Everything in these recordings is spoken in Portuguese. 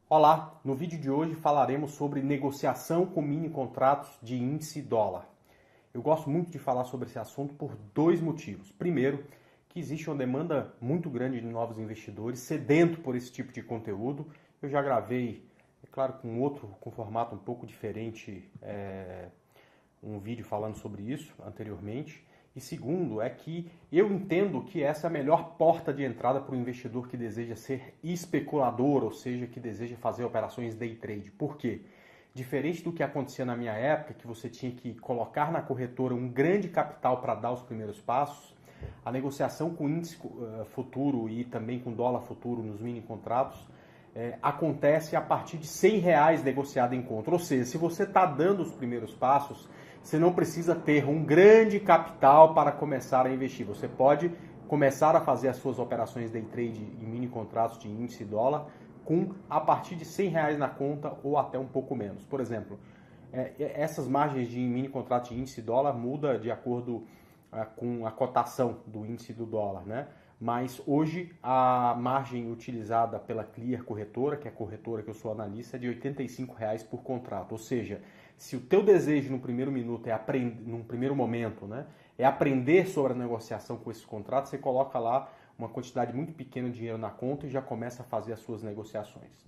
Olá, no vídeo de hoje falaremos sobre negociação com mini contratos de índice dólar. Eu gosto muito de falar sobre esse assunto por dois motivos. Primeiro, que existe uma demanda muito grande de novos investidores sedento por esse tipo de conteúdo. Eu já gravei, é claro, com formato um pouco diferente, um vídeo falando sobre isso anteriormente. E segundo, é que eu entendo que essa é a melhor porta de entrada para o investidor que deseja ser especulador, ou seja, que deseja fazer operações day trade. Por quê? Diferente do que acontecia na minha época, que você tinha que colocar na corretora um grande capital para dar os primeiros passos, a negociação com índice futuro e também com dólar futuro nos mini contratos acontece a partir de R$ 100 negociado em conta. Ou seja, se você está dando os primeiros passos, você não precisa ter um grande capital para começar a investir. Você pode começar a fazer as suas operações day trade em mini contratos de índice dólar a partir de R$ 100 na conta ou até um pouco menos. Por exemplo, essas margens de mini contratos de índice dólar mudam de acordo com a cotação do índice do dólar, né? Mas hoje a margem utilizada pela Clear Corretora, que é a corretora que eu sou analista, é de R$ 85 por contrato. Ou seja, se o teu desejo no primeiro minuto num primeiro momento, né, é aprender sobre a negociação com esses contratos, você coloca lá uma quantidade muito pequena de dinheiro na conta e já começa a fazer as suas negociações.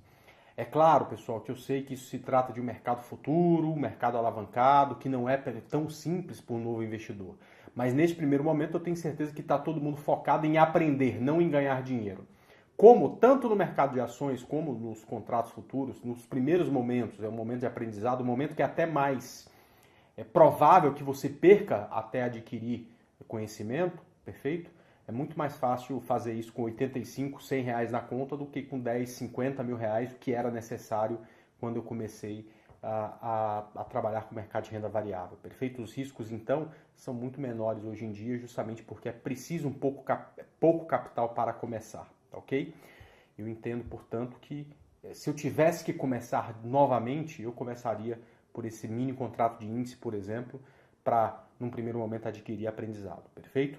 É claro, pessoal, que eu sei que isso se trata de um mercado futuro, um mercado alavancado, que não é tão simples para um novo investidor. Mas neste primeiro momento eu tenho certeza que está todo mundo focado em aprender, não em ganhar dinheiro. Como tanto no mercado de ações como nos contratos futuros, nos primeiros momentos, é um momento de aprendizado, um momento que é até mais provável que você perca até adquirir conhecimento, perfeito? É muito mais fácil fazer isso com 85, R$ 100 na conta do que com 10, 50 mil reais, o que era necessário quando eu comecei a trabalhar com o mercado de renda variável. Perfeito? Os riscos, então, são muito menores hoje em dia, justamente porque é preciso pouco capital para começar, ok? Eu entendo, portanto, que se eu tivesse que começar novamente, eu começaria por esse mini contrato de índice, por exemplo, para, num primeiro momento, adquirir aprendizado. Perfeito?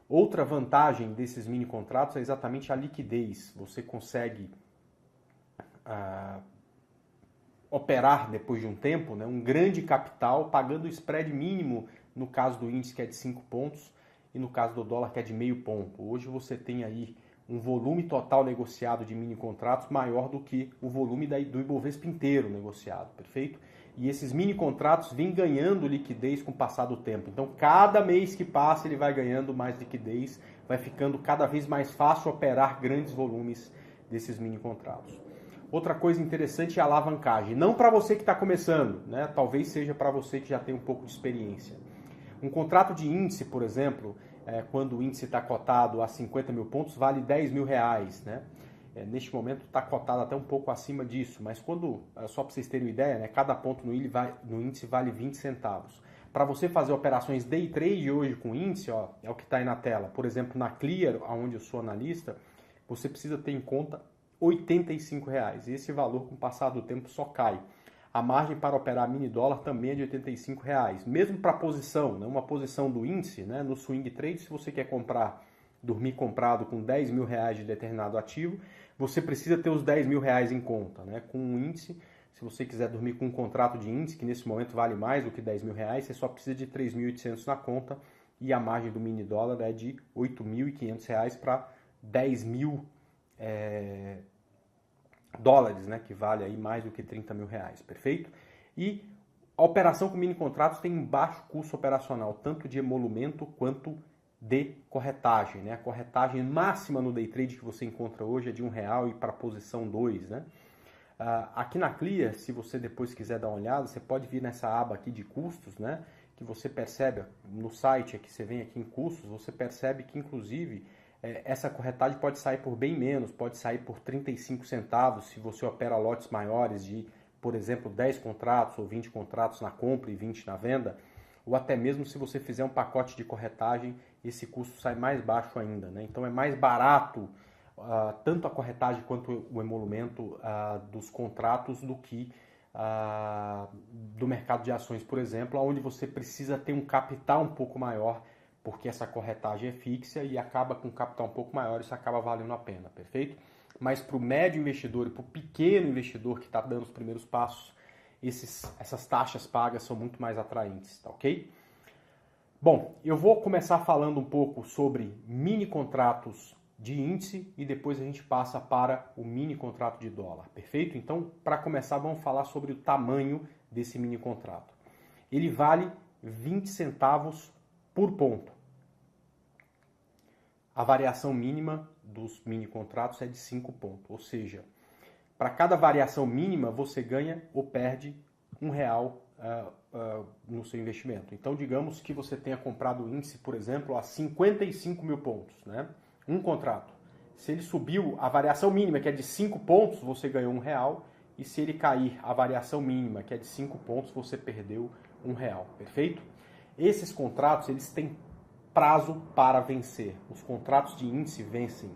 Outra vantagem desses mini contratos é exatamente a liquidez. Você consegue operar depois de um tempo, né, um grande capital, pagando o spread mínimo no caso do índice, que é de 5 pontos, e no caso do dólar, que é de meio ponto. Hoje você tem aí um volume total negociado de mini contratos maior do que o volume do Ibovespa inteiro negociado, perfeito? E esses mini contratos vêm ganhando liquidez com o passar do tempo. Então, cada mês que passa, ele vai ganhando mais liquidez, vai ficando cada vez mais fácil operar grandes volumes desses mini contratos. Outra coisa interessante é a alavancagem. Não para você que está começando, né? Talvez seja para você que já tem um pouco de experiência. Um contrato de índice, por exemplo, quando o índice está cotado a 50 mil pontos, vale R$ 10 mil, né? Neste momento está cotado até um pouco acima disso, mas só para vocês terem uma ideia, né, cada ponto no índice vale 20 centavos. Para você fazer operações day trade hoje com índice, ó, é o que está aí na tela. Por exemplo, na Clear, onde eu sou analista, você precisa ter em conta R$ 85. E esse valor, com o passar do tempo, só cai. A margem para operar mini dólar também é de R$ 85. Mesmo para a posição, né, uma posição do índice, né, no swing trade, se você quer dormir comprado com R$ 10 mil de determinado ativo, você precisa ter os R$ 10 mil em conta. Né? Com um índice, se você quiser dormir com um contrato de índice, que nesse momento vale mais do que R$ 10 mil, você só precisa de 3.800 na conta e a margem do mini dólar é de R$ 8.500 para 10 mil dólares, né? Que vale aí mais do que 30 mil reais, perfeito? E a operação com mini contratos tem um baixo custo operacional, tanto de emolumento quanto de corretagem, né? A corretagem máxima no day trade que você encontra hoje é de R$ 1 e para a posição 2, né? Aqui na Clear, se você depois quiser dar uma olhada, você pode vir nessa aba aqui de custos, né? Que você percebe no site, aqui você vem aqui em custos, você percebe que inclusive essa corretagem pode sair por bem menos, pode sair por 35 centavos se você opera lotes maiores de, por exemplo, 10 contratos ou 20 contratos na compra e 20 na venda, ou até mesmo se você fizer um pacote de corretagem, esse custo sai mais baixo ainda, né? Então é mais barato tanto a corretagem quanto o emolumento dos contratos do que do mercado de ações, por exemplo, onde você precisa ter um capital um pouco maior, porque essa corretagem é fixa e acaba com um capital um pouco maior, isso acaba valendo a pena, perfeito? mas para o médio investidor e para o pequeno investidor que está dando os primeiros passos, essas taxas pagas são muito mais atraentes, tá ok? Bom, eu vou começar falando um pouco sobre mini contratos de índice e depois a gente passa para o mini contrato de dólar, perfeito? Então, para começar, vamos falar sobre o tamanho desse mini contrato. Ele vale 20 centavos por ponto. A variação mínima dos mini contratos é de 5 pontos, ou seja, para cada variação mínima você ganha ou perde R$1 no seu investimento. Então, digamos que você tenha comprado o índice, por exemplo, a 55 mil pontos, né? Um contrato. Se ele subiu a variação mínima, que é de 5 pontos, você ganhou R$1, e se ele cair a variação mínima, que é de 5 pontos, você perdeu R$1, perfeito? Esses contratos, eles têm prazo para vencer. Os contratos de índice vencem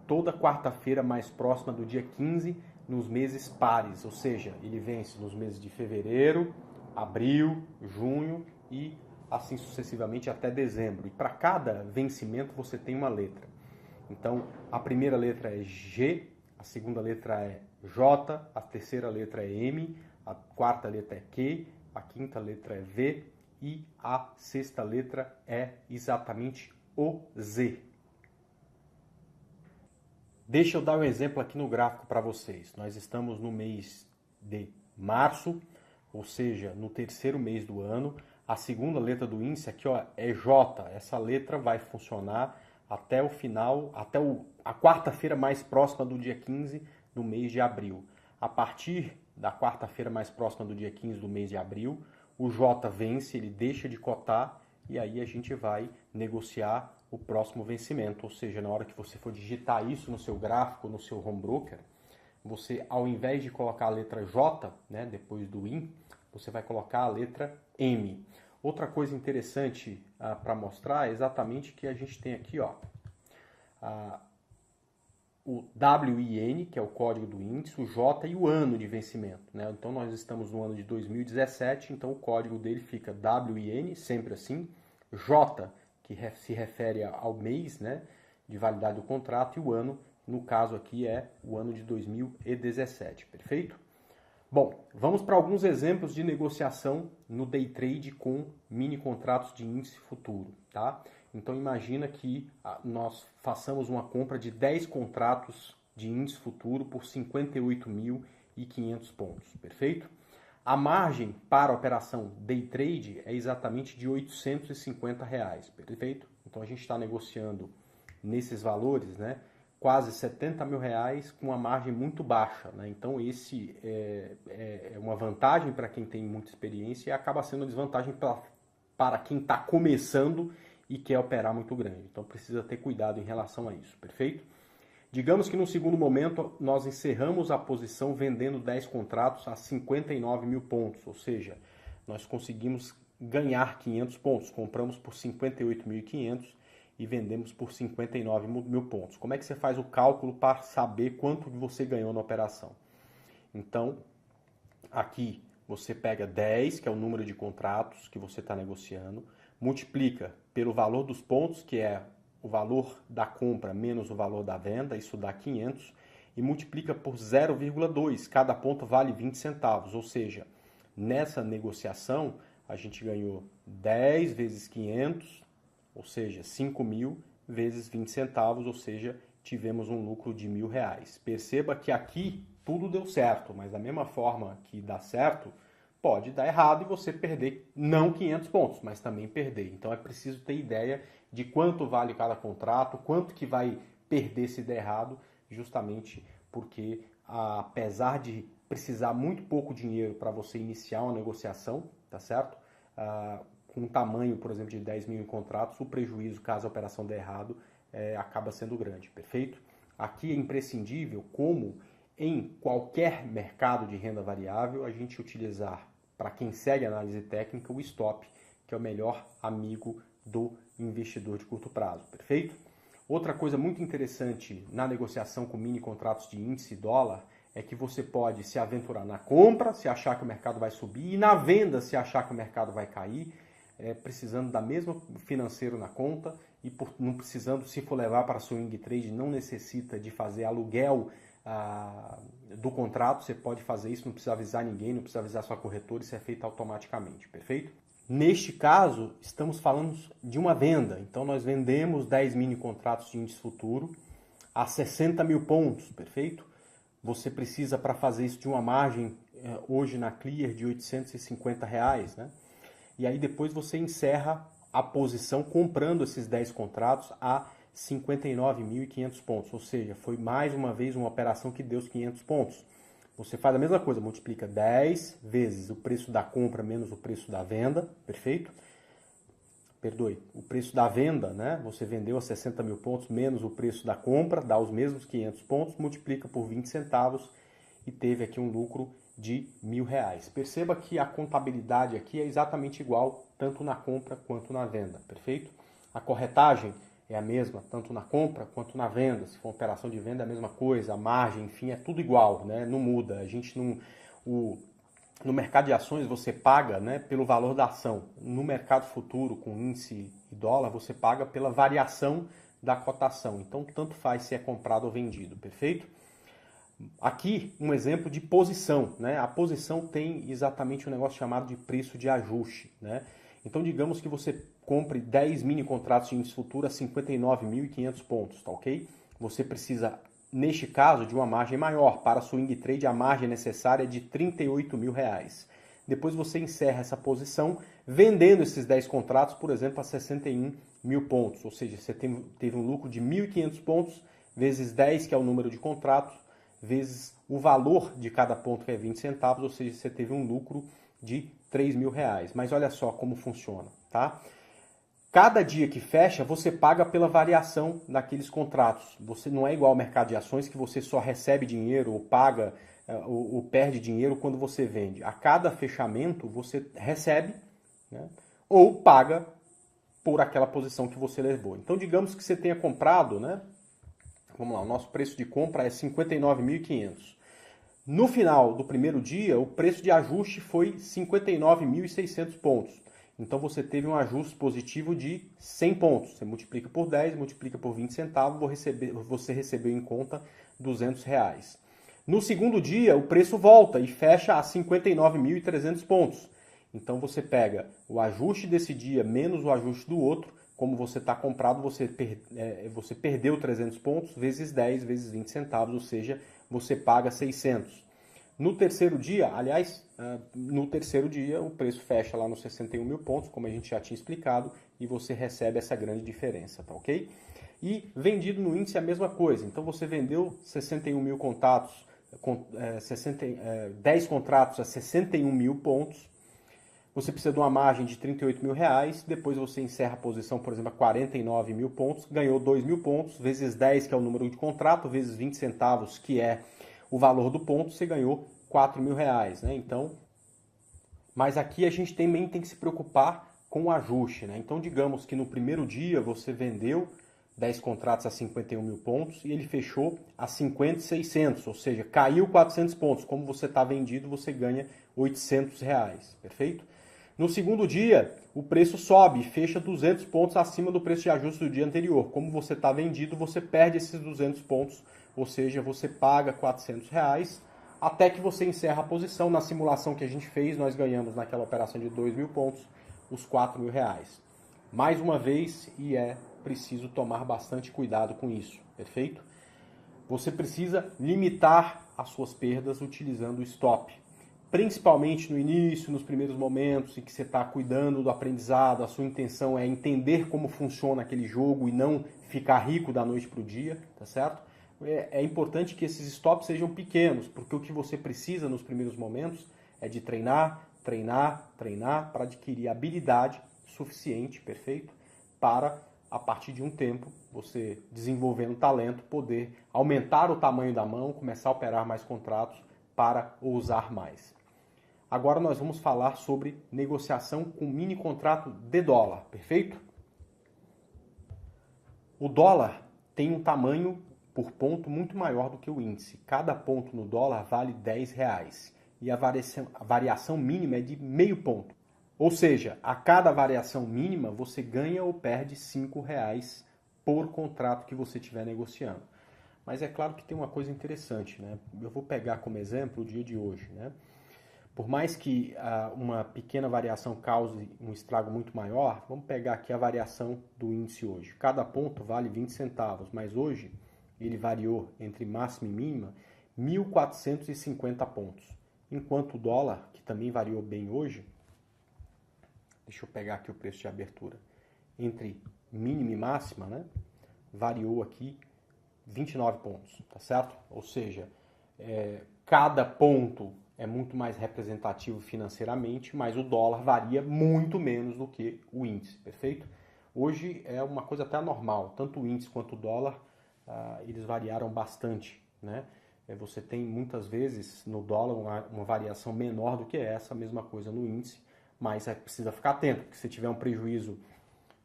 toda quarta-feira mais próxima do dia 15 nos meses pares, ou seja, ele vence nos meses de fevereiro, abril, junho e assim sucessivamente até dezembro. E para cada vencimento você tem uma letra. Então, a primeira letra é G, a segunda letra é J, a terceira letra é M, a quarta letra é Q, a quinta letra é V e a sexta letra é exatamente o Z. Deixa eu dar um exemplo aqui no gráfico para vocês. Nós estamos no mês de março, ou seja, no terceiro mês do ano. A segunda letra do índice aqui, ó, é J. Essa letra vai funcionar até o final, até a quarta-feira mais próxima do dia 15 do mês de abril. A partir da quarta-feira mais próxima do dia 15 do mês de abril, o J vence, ele deixa de cotar e aí a gente vai negociar o próximo vencimento, ou seja, na hora que você for digitar isso no seu gráfico, no seu home broker, você, ao invés de colocar a letra J, né, depois do IN, você vai colocar a letra M. Outra coisa interessante para mostrar é exatamente que a gente tem aqui, ó, o WIN, que é o código do índice, o J e o ano de vencimento, né? Então nós estamos no ano de 2017, então o código dele fica WIN, sempre assim, J, que se refere ao mês, né, de validade do contrato, e o ano, no caso aqui, é o ano de 2017, perfeito? Bom, vamos para alguns exemplos de negociação no day trade com mini contratos de índice futuro, tá? Então imagina que nós façamos uma compra de 10 contratos de índice futuro por 58.500 pontos, perfeito? A margem para a operação day trade é exatamente de R$850, perfeito? Então a gente está negociando nesses valores, né, quase R$70 mil com uma margem muito baixa, né? Então esse é uma vantagem para quem tem muita experiência e acaba sendo uma desvantagem para quem está começando e quer operar muito grande. Então precisa ter cuidado em relação a isso, perfeito? Digamos que no segundo momento nós encerramos a posição vendendo 10 contratos a 59 mil pontos, ou seja, nós conseguimos ganhar 500 pontos, compramos por 58.500 e vendemos por 59 mil pontos. Como é que você faz o cálculo para saber quanto você ganhou na operação? Então, aqui você pega 10, que é o número de contratos que você está negociando, multiplica pelo valor dos pontos, que é o valor da compra menos o valor da venda, isso dá 500, e multiplica por 0,2, cada ponto vale 20 centavos, ou seja, nessa negociação a gente ganhou 10 vezes 500, ou seja, 5.000 vezes 20 centavos, ou seja, tivemos um lucro de R$1.000. Perceba que aqui tudo deu certo, mas da mesma forma que dá certo, pode dar errado e você perder não 500 pontos, mas também perder. Então é preciso ter ideia de quanto vale cada contrato, quanto que vai perder se der errado, justamente porque apesar de precisar muito pouco dinheiro para você iniciar uma negociação, tá certo? Com um tamanho, por exemplo, de 10 mil em contratos, o prejuízo, caso a operação der errado, acaba sendo grande, perfeito? Aqui é imprescindível, como em qualquer mercado de renda variável, a gente utilizar, para quem segue a análise técnica, o stop, que é o melhor amigo do investidor de curto prazo, perfeito? Outra coisa muito interessante na negociação com mini contratos de índice dólar é que você pode se aventurar na compra, se achar que o mercado vai subir, e na venda, se achar que o mercado vai cair, precisando da mesma financeiro na conta, e não precisando, se for levar para swing trade, não necessita de fazer aluguel do contrato, você pode fazer isso, não precisa avisar ninguém, não precisa avisar sua corretora, isso é feito automaticamente, perfeito? Neste caso, estamos falando de uma venda, então nós vendemos 10 mini contratos de índice futuro a 60 mil pontos, perfeito? Você precisa, para fazer isso, de uma margem hoje na Clear de R$850, né? E aí depois você encerra a posição comprando esses 10 contratos a 59.500 pontos, ou seja, foi mais uma vez uma operação que deu os 500 pontos. Você faz a mesma coisa, multiplica 10 vezes o preço da compra menos o preço da venda, perfeito? Perdoe, o preço da venda, né? Você vendeu a 60 mil pontos menos o preço da compra, dá os mesmos 500 pontos, multiplica por 20 centavos e teve aqui um lucro de R$1.000. Perceba que a contabilidade aqui é exatamente igual, tanto na compra quanto na venda, perfeito? A corretagem é a mesma, tanto na compra quanto na venda. Se for uma operação de venda é a mesma coisa, a margem, enfim, é tudo igual, né? Não muda. A gente não... No mercado de ações você paga, né, pelo valor da ação. No mercado futuro, com índice e dólar, você paga pela variação da cotação. Então, tanto faz se é comprado ou vendido, perfeito? Aqui, um exemplo de posição, né? A posição tem exatamente um negócio chamado de preço de ajuste, né? Então, digamos que você compre 10 mini contratos de índice futuro a 59.500 pontos, tá ok? Você precisa, neste caso, de uma margem maior. Para swing trade, a margem necessária é de R$38.000. Depois você encerra essa posição vendendo esses 10 contratos, por exemplo, a 61 mil pontos. Ou seja, você teve um lucro de 1.500 pontos, vezes 10, que é o número de contratos, vezes o valor de cada ponto, que é 20 centavos, ou seja, você teve um lucro de R$3.000. Mas olha só como funciona, tá? Cada dia que fecha, você paga pela variação daqueles contratos. Você não é igual ao mercado de ações, que você só recebe dinheiro ou paga ou perde dinheiro quando você vende. A cada fechamento, você recebe, né, ou paga por aquela posição que você levou. Então, digamos que você tenha comprado, né? Vamos lá, o nosso preço de compra é 59.500. No final do primeiro dia, o preço de ajuste foi 59.600 pontos. Então você teve um ajuste positivo de 100 pontos. Você multiplica por 10, multiplica por 20 centavos, você recebeu em conta R$200. No segundo dia, o preço volta e fecha a 59.300 pontos. Então você pega o ajuste desse dia menos o ajuste do outro. Como você está comprado, você perdeu 300 pontos, vezes 10, vezes 20 centavos, ou seja, você paga 600. No terceiro dia, aliás, o preço fecha lá nos 61 mil pontos, como a gente já tinha explicado, e você recebe essa grande diferença, tá ok? E vendido no índice é a mesma coisa. Então você vendeu 61 mil contatos, 10 contratos a 61 mil pontos. Você precisa de uma margem de R$38.000, depois você encerra a posição, por exemplo, a 49 mil pontos, ganhou 2.000 pontos, vezes 10, que é o número de contrato, vezes 20 centavos, que é o valor do ponto, você ganhou R$4.000, né? Então, mas aqui a gente também tem que se preocupar com o ajuste, né? Então, digamos que no primeiro dia você vendeu 10 contratos a 51 mil pontos e ele fechou a 50.600, ou seja, caiu 400 pontos. Como você está vendido, você ganha R$800, perfeito? No segundo dia, o preço sobe e fecha 200 pontos acima do preço de ajuste do dia anterior. Como você está vendido, você perde esses 200 pontos, ou seja, você paga R$400, até que você encerra a posição. Na simulação que a gente fez, nós ganhamos naquela operação de 2.000 pontos os R$4.000. Mais uma vez, e é preciso tomar bastante cuidado com isso, perfeito? Você precisa limitar as suas perdas utilizando o stop. Principalmente no início, nos primeiros momentos em que você está cuidando do aprendizado, a sua intenção é entender como funciona aquele jogo e não ficar rico da noite para o dia, tá certo? É importante que esses stops sejam pequenos, porque o que você precisa nos primeiros momentos é de treinar, treinar, treinar para adquirir habilidade suficiente, perfeito? Para, a partir de um tempo, você desenvolvendo talento, poder aumentar o tamanho da mão, começar a operar mais contratos para usar mais. Agora nós vamos falar sobre negociação com mini contrato de dólar, perfeito? O dólar tem um tamanho por ponto muito maior do que o índice. Cada ponto no dólar vale R$10 e a variação mínima é de meio ponto. Ou seja, a cada variação mínima você ganha ou perde R$ 5 por contrato que você estiver negociando. Mas é claro que tem uma coisa interessante, né? Eu vou pegar como exemplo o dia de hoje, né? Por mais que uma pequena variação cause um estrago muito maior, vamos pegar aqui a variação do índice hoje. Cada ponto vale 20 centavos, mas hoje ele variou entre máxima e mínima 1.450 pontos. Enquanto o dólar, que também variou bem hoje, deixa eu pegar aqui o preço de abertura, entre mínima e máxima, né, variou aqui 29 pontos, tá certo? Ou seja, cada ponto é muito mais representativo financeiramente, mas o dólar varia muito menos do que o índice, perfeito? Hoje é uma coisa até normal, tanto o índice quanto o dólar, eles variaram bastante, né? Você tem muitas vezes no dólar uma variação menor do que essa, mesma coisa no índice, mas precisa ficar atento, porque se tiver um prejuízo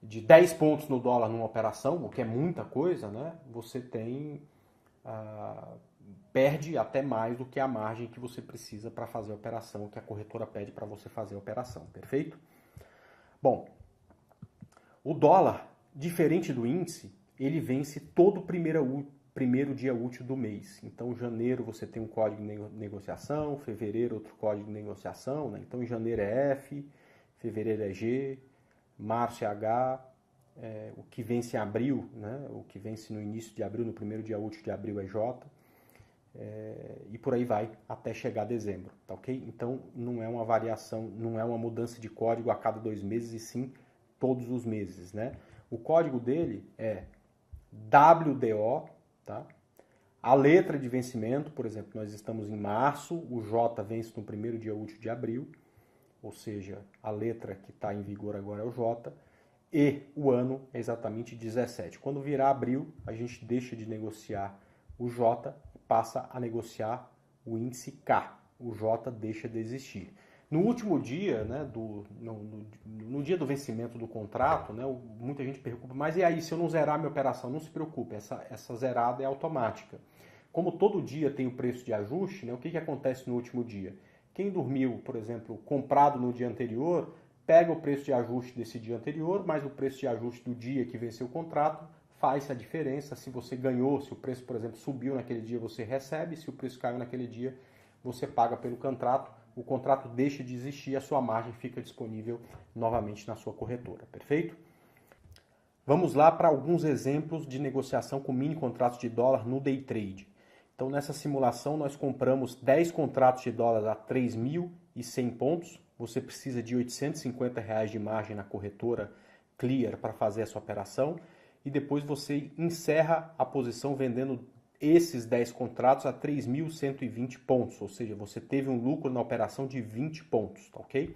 de 10 pontos no dólar numa operação, o que é muita coisa, né? Você perde até mais do que a margem que você precisa para fazer a operação, que a corretora pede para você fazer a operação, perfeito? Bom, o dólar, diferente do índice, ele vence todo o primeiro dia útil do mês. Então, janeiro você tem um código de negociação, fevereiro outro código de negociação, né? Então, em janeiro é F, fevereiro é G, março é H, o que vence em abril, né? O que vence no início de abril, no primeiro dia útil de abril é J, e por aí vai até chegar a dezembro, tá ok? Então não é uma variação, não é uma mudança de código a cada 2 meses, e sim todos os meses, né? O código dele é WDO, tá? A letra de vencimento, por exemplo, nós estamos em março, o J vence no primeiro dia útil de abril, ou seja, a letra que está em vigor agora é o J, e o ano é exatamente 17. Quando virar abril, a gente deixa de negociar o J e passa a negociar o índice K. O J deixa de existir. No último dia, né, no dia do vencimento do contrato, né, muita gente preocupa, mas e aí, se eu não zerar minha operação? Não se preocupe, essa zerada é automática. Como todo dia tem o preço de ajuste, né, o que acontece no último dia? Quem dormiu, por exemplo, comprado no dia anterior, pega o preço de ajuste desse dia anterior, mais o preço de ajuste do dia que venceu o contrato, faz a diferença. Se você ganhou, se o preço, por exemplo, subiu naquele dia, você recebe. Se o preço caiu naquele dia, você paga pelo contrato. O contrato deixa de existir e a sua margem fica disponível novamente na sua corretora, perfeito? Vamos lá para alguns exemplos de negociação com mini contratos de dólar no day trade. Então, nessa simulação, nós compramos 10 contratos de dólar a 3.100 pontos. Você precisa de R$ 850 de margem na corretora Clear para fazer essa operação. E depois você encerra a posição vendendo esses 10 contratos a 3.120 pontos. Ou seja, você teve um lucro na operação de 20 pontos, tá ok?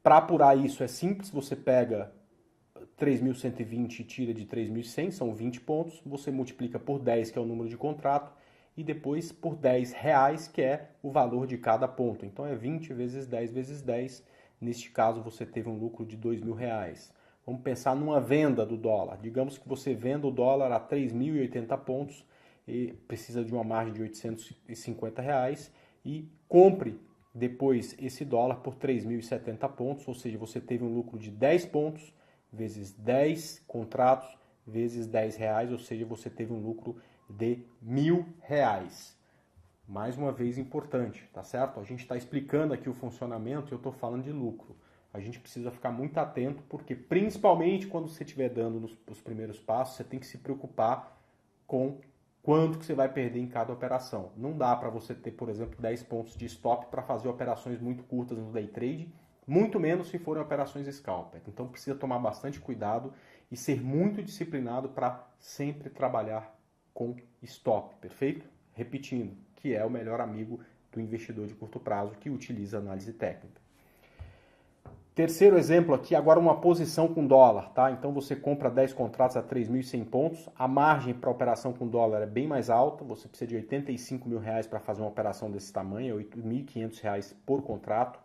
Para apurar isso é simples, você pega 3.120 e tira de 3.100, são 20 pontos. Você multiplica por 10, que é o número de contrato, e depois por R$ 10, que é o valor de cada ponto. Então é 20 vezes 10 vezes 10. Neste caso, você teve um lucro de R$ 2.000. Vamos pensar numa venda do dólar. Digamos que você venda o dólar a 3.080 pontos e precisa de uma margem de R$ 850 e compre depois esse dólar por 3.070 pontos, ou seja, você teve um lucro de 10 pontos vezes 10 contratos vezes R$ 10, ou seja, você teve um lucro de R$ 1.000. Mais uma vez importante, tá certo? A gente está explicando aqui o funcionamento e eu estou falando de lucro. A gente precisa ficar muito atento, porque principalmente quando você estiver dando os primeiros passos, você tem que se preocupar com quanto que você vai perder em cada operação. Não dá para você ter, por exemplo, 10 pontos de stop para fazer operações muito curtas no day trade, muito menos se forem operações scalper. Então precisa tomar bastante cuidado e ser muito disciplinado para sempre trabalhar com stop, perfeito? Repetindo, que é o melhor amigo do investidor de curto prazo que utiliza análise técnica. Terceiro exemplo aqui, agora uma posição com dólar, tá? Então você compra 10 contratos a 3.100 pontos, a margem para operação com dólar é bem mais alta, você precisa de R$ 85.000 para fazer uma operação desse tamanho, R$ 8.500 por contrato.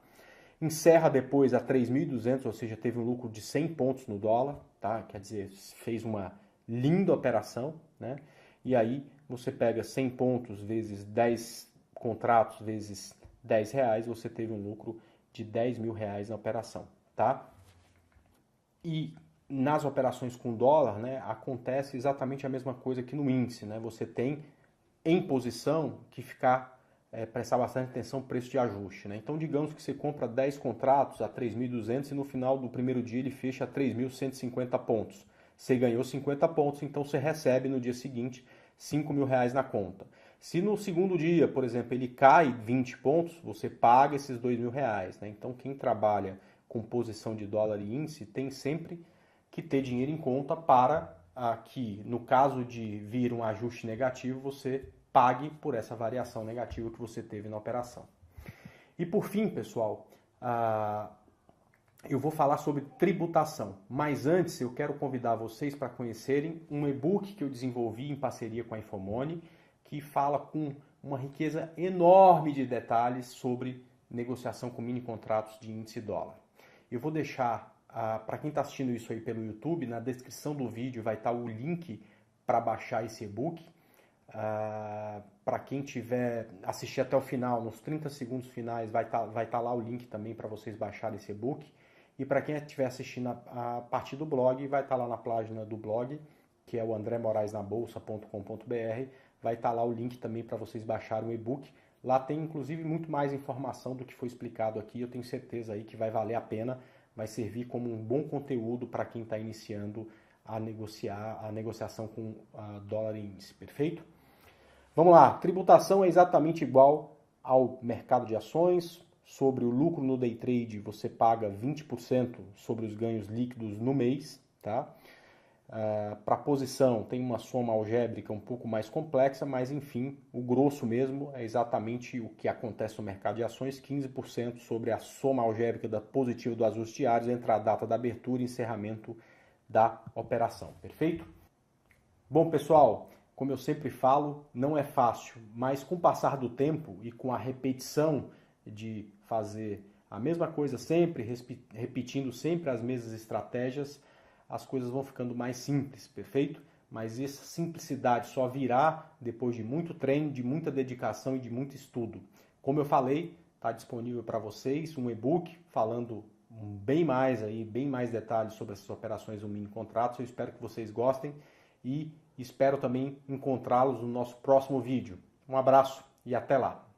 Encerra depois a 3.200, ou seja, teve um lucro de 100 pontos no dólar, tá? Quer dizer, fez uma linda operação, né? E aí você pega 100 pontos vezes 10 contratos vezes R$ 10, você teve um lucro de R$10 mil na operação, tá? E nas operações com dólar, né, acontece exatamente a mesma coisa que no índice, né? Você tem em posição que prestar bastante atenção no preço de ajuste, né? Então, digamos que você compra 10 contratos a 3.200 e no final do primeiro dia ele fecha a 3.150 pontos. Você ganhou 50 pontos, então você recebe no dia seguinte R$5.000 na conta. Se no segundo dia, por exemplo, ele cai 20 pontos, você paga esses R$2.000, né? Então, quem trabalha com posição de dólar e índice tem sempre que ter dinheiro em conta para que, no caso de vir um ajuste negativo, você pague por essa variação negativa que você teve na operação. E por fim, pessoal, eu vou falar sobre tributação. Mas antes, eu quero convidar vocês para conhecerem um e-book que eu desenvolvi em parceria com a Infomone, que fala com uma riqueza enorme de detalhes sobre negociação com mini contratos de índice dólar. Eu vou deixar, para quem está assistindo isso aí pelo YouTube, na descrição do vídeo vai estar o link para baixar esse e-book. Para quem tiver assistir até o final, nos 30 segundos finais, vai estar lá o link também para vocês baixarem esse e-book. E para quem estiver assistindo a partir do blog, vai estar lá na página do blog, que é o andremoraesnabolsa.com.br, vai estar lá o link também para vocês baixarem o e-book. Lá tem inclusive muito mais informação do que foi explicado aqui, eu tenho certeza aí que vai valer a pena, vai servir como um bom conteúdo para quem está iniciando a negociação com dólar e índice, perfeito? Vamos lá, tributação é exatamente igual ao mercado de ações. Sobre o lucro no day trade, você paga 20% sobre os ganhos líquidos no mês, tá? Para posição, tem uma soma algébrica um pouco mais complexa, mas enfim, o grosso mesmo é exatamente o que acontece no mercado de ações, 15% sobre a soma algébrica da positiva do ajuste diário entre a data da abertura e encerramento da operação, perfeito? Bom, pessoal, como eu sempre falo, não é fácil, mas com o passar do tempo e com a repetição de fazer a mesma coisa sempre, repetindo sempre as mesmas estratégias, as coisas vão ficando mais simples, perfeito? Mas essa simplicidade só virá depois de muito treino, de muita dedicação e de muito estudo. Como eu falei, está disponível para vocês um e-book falando bem mais detalhes sobre essas operações no mini contratos. Eu espero que vocês gostem e espero também encontrá-los no nosso próximo vídeo. Um abraço e até lá!